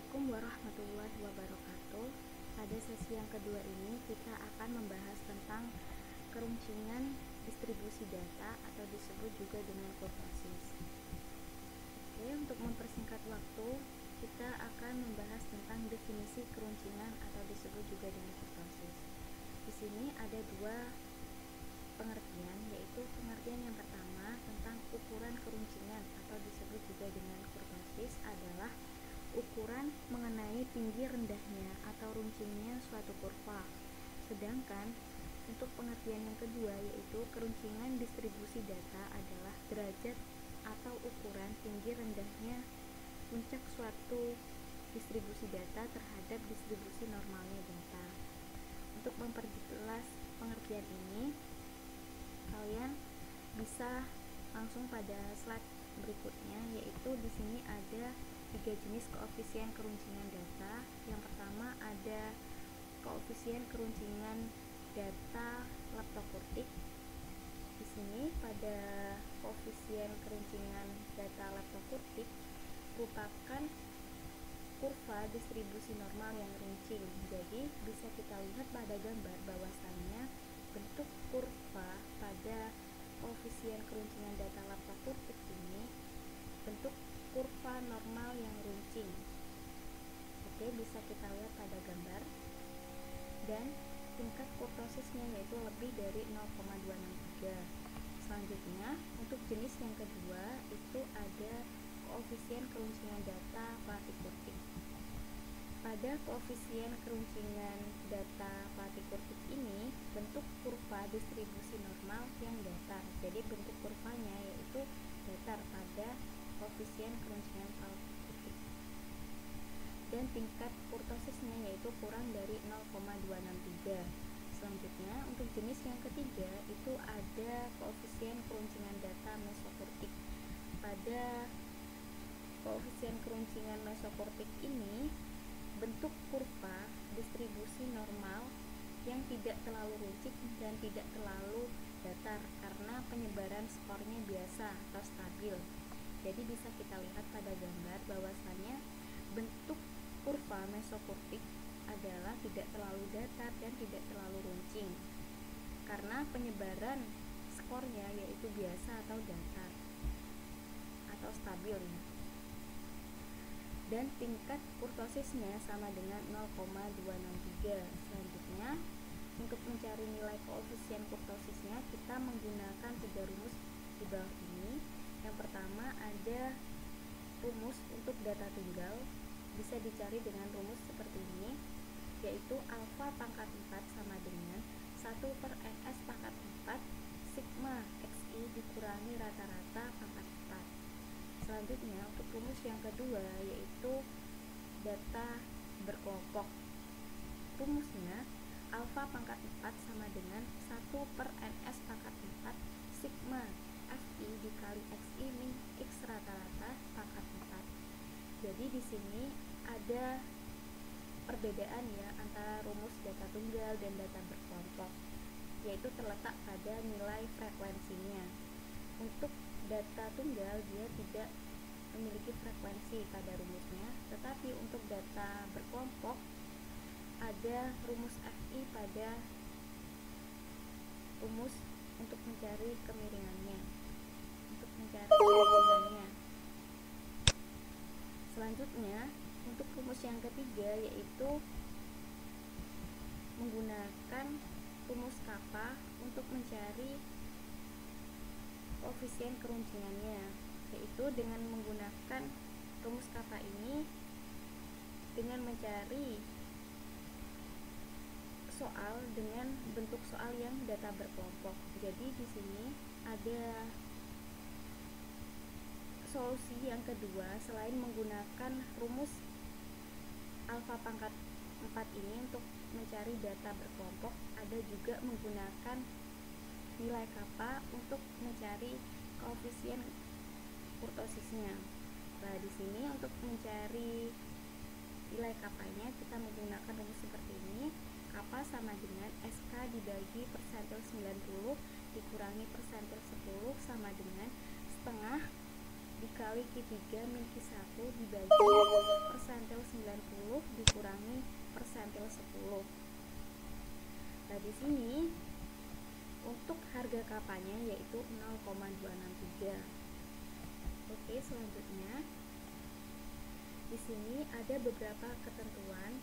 Assalamualaikum warahmatullahi wabarakatuh. Pada sesi yang kedua ini kita akan membahas tentang keruncingan distribusi data atau disebut juga dengan kurtosis. Oke, untuk mempersingkat waktu, kita akan membahas tentang definisi keruncingan atau disebut juga dengan kurtosis. Di sini ada dua pengertian, yaitu pengertian yang pertama tentang ukuran keruncingan atau disebut juga dengan kurtosis adalah ukuran mengenai tinggi rendahnya atau runcingnya suatu kurva. Sedangkan untuk pengertian yang kedua, yaitu keruncingan distribusi data adalah derajat atau ukuran tinggi rendahnya puncak suatu distribusi data terhadap distribusi normalnya data. Untuk memperjelas pengertian ini, kalian bisa langsung pada slide berikutnya, yaitu di sini ada 3 jenis koefisien keruncingan data. Yang pertama ada koefisien keruncingan data leptokurtik. Di sini pada koefisien keruncingan data leptokurtik merupakan kurva distribusi normal yang runcing. Jadi bisa kita lihat pada gambar bahwasannya bentuk kurva pada koefisien keruncingan data leptokurtik ini bentuk kurva normal yang runcing. Oke, bisa kita lihat pada gambar. Dan tingkat kurtosisnya yaitu lebih dari 0,263. Selanjutnya, untuk jenis yang kedua itu ada koefisien keruncingan data platikurtik. Pada koefisien keruncingan data platikurtik ini bentuk kurva distribusi normal yang datar. Jadi bentuk kurvanya yaitu datar pada koefisien keruncingan platikurtik. Dan tingkat kurtosisnya yaitu kurang dari 0,263. Selanjutnya, untuk jenis yang ketiga itu ada koefisien keruncingan data mesokurtik. Pada koefisien keruncingan mesokurtik ini bentuk kurva distribusi normal yang tidak terlalu runcing dan tidak terlalu datar karena penyebaran skornya biasa atau stabil. Jadi bisa kita lihat pada gambar bahwasannya bentuk kurva mesokurtik adalah tidak terlalu datar dan tidak terlalu runcing karena penyebaran skornya yaitu biasa atau datar atau stabil ya. Dan tingkat kurtosisnya sama dengan 0,263. Selanjutnya, untuk mencari nilai koefisien kurtosisnya kita menggunakan 3 rumus di bawah ini. Yang pertama ada rumus untuk data tunggal, bisa dicari dengan rumus seperti ini, yaitu alfa pangkat 4 sama dengan 1/ns pangkat 4 sigma xi dikurangi rata-rata pangkat 4. Selanjutnya untuk rumus yang kedua yaitu data berkelompok. Rumusnya alfa pangkat 4 sama dengan 1/ns pangkat 4 sigma fi dikali xi min x rata-rata pangkat 4. Jadi di sini ada perbedaan ya antara rumus data tunggal dan data berkelompok, yaitu terletak pada nilai frekuensinya. Untuk data tunggal dia tidak memiliki frekuensi pada rumusnya, tetapi untuk data berkelompok ada rumus fi pada rumus untuk mencari kemiringannya, untuk mencari kemiringannya. Selanjutnya untuk rumus yang ketiga yaitu menggunakan rumus kappa untuk mencari koefisien keruncingannya, yaitu dengan menggunakan rumus kappa ini dengan mencari soal dengan bentuk soal yang data berkelompok. Jadi di sini ada solusi yang kedua selain menggunakan rumus alfa pangkat 4 ini untuk mencari data berkelompok, ada juga menggunakan nilai kappa untuk mencari koefisien kurtosisnya. Nah, di sini untuk mencari nilai kapanya kita menggunakan rumus seperti ini. Kappa sama dengan SK dibagi persentil 90 dikurangi persentil 10 sama dengan setengah dikali Q3 min Q1 dibagi persentil 90 Nah, di sini untuk harga kapanya yaitu 0,263. Oke, selanjutnya di sini ada beberapa ketentuan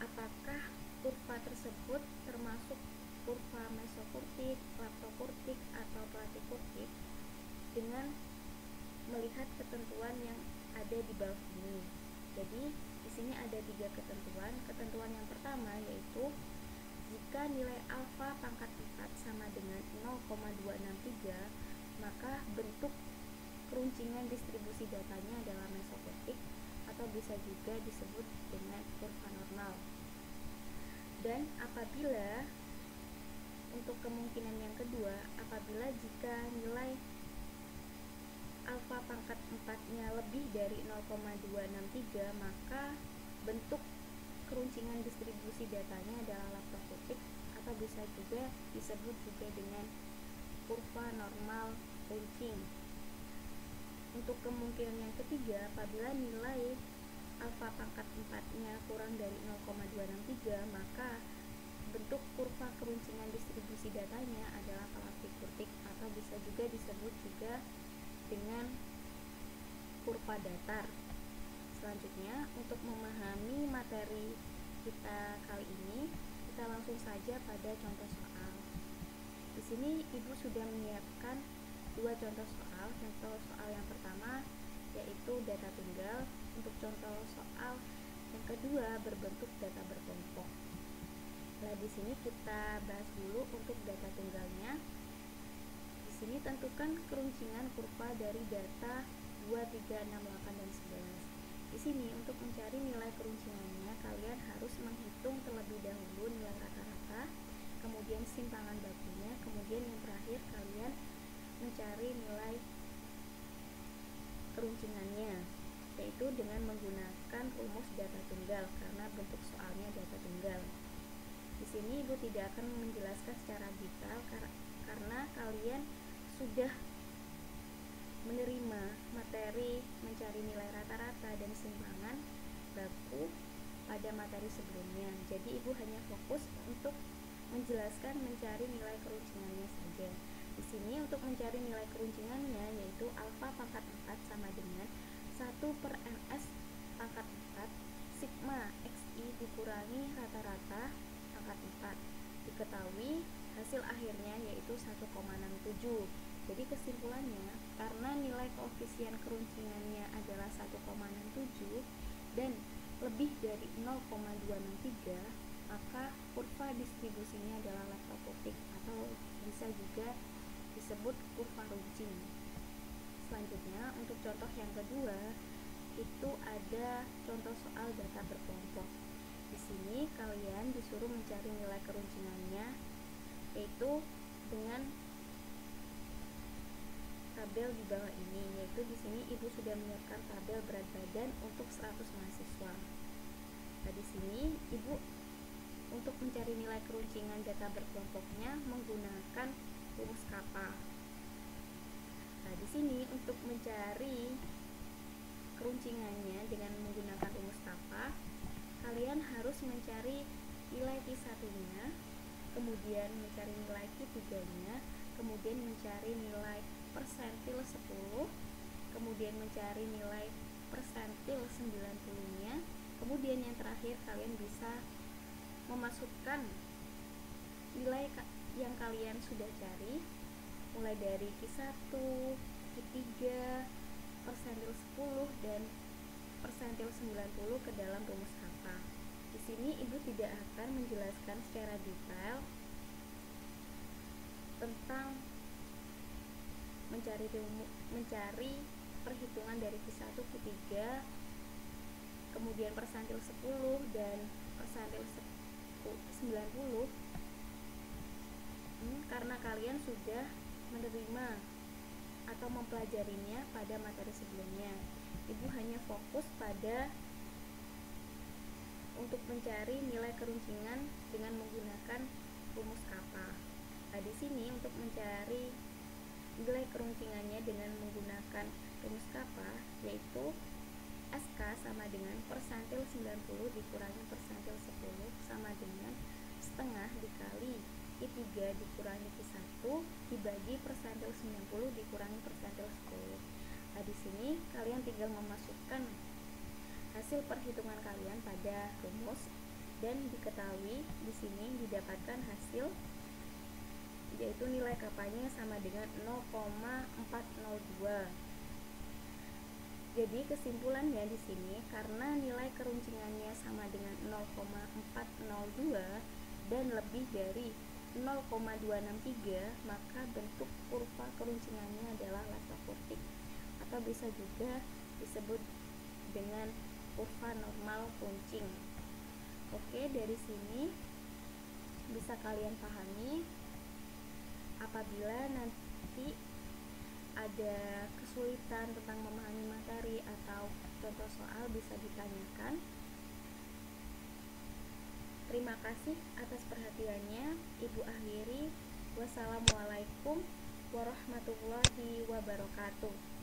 apakah kurva tersebut termasuk kurva mesokurtik, leptokurtik, atau platikurtik dengan melihat ketentuan yang ada di bawah ini. Jadi di sini ada 3 ketentuan. Ketentuan yang pertama yaitu jika nilai alfa pangkat 4 sama dengan 0,263, maka bentuk keruncingan distribusi datanya adalah mesokurtik atau bisa juga disebut dengan kurva normal. Dan apabila untuk kemungkinan yang kedua, apabila jika nilai alfa pangkat 4-nya lebih dari 0,263, maka bentuk keruncingan distribusi datanya adalah leptokurtik atau bisa juga disebut juga dengan kurva normal runcing. Untuk kemungkinan yang ketiga, apabila nilai alfa pangkat 4-nya kurang dari 0,263, maka bentuk kurva keruncingan distribusi datanya adalah platikurtik atau bisa juga disebut juga dengan kurva datar. Selanjutnya, untuk memahami materi kita kali ini, kita langsung saja pada contoh soal. Di sini Ibu sudah menyiapkan 2 contoh soal. Contoh soal yang pertama yaitu data tunggal. Untuk contoh soal yang kedua berbentuk data berkelompok. Nah, di sini kita bahas dulu untuk data tunggalnya. Di sini tentukan keruncingan kurva dari data 2, 3, 6, 8, dan 11. Di sini untuk mencari nilai keruncingannya, kalian harus menghitung terlebih dahulu nilai rata-rata, kemudian simpangan bakunya, kemudian yang terakhir kalian mencari nilai keruncingannya, yaitu dengan menggunakan rumus data tunggal karena bentuk soalnya data tunggal. Di sini Ibu tidak akan menjelaskan secara detail karena kalian sudah menerima materi mencari nilai rata-rata dan simpangan baku pada materi sebelumnya. Jadi Ibu hanya fokus untuk menjelaskan mencari nilai keruncingannya saja. Di sini untuk mencari nilai keruncingannya yaitu alfa pangkat 4 sama dengan 1/ns pangkat 4 sigma xi dikurangi rata-rata pangkat 4. Diketahui hasil akhirnya yaitu 1,67. Jadi kesimpulannya, karena nilai koefisien keruncingannya adalah 1,67 dan lebih dari 0,263, maka kurva distribusinya adalah leptokurtik atau bisa juga disebut kurva runcing. Selanjutnya, untuk contoh yang kedua, itu ada contoh soal data berkelompok. Di sini kalian disuruh mencari nilai keruncingannya, yaitu dengan tabel di bawah ini. Yaitu di sini Ibu sudah menyiapkan tabel berat badan untuk 100 mahasiswa. Nah, di sini Ibu untuk mencari nilai keruncingan data berkelompoknya menggunakan rumus kappa. Nah, di sini untuk mencari keruncingannya dengan menggunakan rumus kappa, kalian harus mencari nilai Q1-nya, kemudian mencari nilai Q3-nya, kemudian mencari nilai persentil 10, kemudian mencari nilai persentil 90-nya, kemudian yang terakhir kalian bisa memasukkan nilai yang kalian sudah cari mulai dari Q1, Q3, persentil 10 dan persentil 90 ke dalam rumus kappa. Di sini Ibu tidak akan menjelaskan secara detail tentang mencari perhitungan dari Q1, Q3, kemudian persentil 10 dan persentil 90 karena kalian sudah menerima atau mempelajarinya pada materi sebelumnya. Ibu hanya fokus pada untuk mencari nilai keruncingan dengan menggunakan rumus kappa. Nah, di sini untuk mencari nilai keruncingannya dengan menggunakan rumus kappa yaitu SK sama dengan persentil 90 dikurangi persentil 10 sama dengan setengah dikali I3 dikurangi I1 dibagi persentil 90 dikurangi persentil 10. Nah, di sini kalian tinggal memasukkan hasil perhitungan kalian pada rumus dan diketahui di sini didapatkan hasil yaitu nilai kapanya sama dengan 0,402. Jadi kesimpulannya di sini karena nilai keruncingannya sama dengan 0,402 dan lebih dari 0,263, maka bentuk kurva keruncingannya adalah leptokurtik atau bisa juga disebut dengan kurva normal runcing. Oke, dari sini bisa kalian pahami. Apabila nanti ada kesulitan tentang memahami materi atau contoh soal bisa ditanyakan. Terima kasih atas perhatiannya. Ibu akhiri. Wassalamualaikum warahmatullahi wabarakatuh.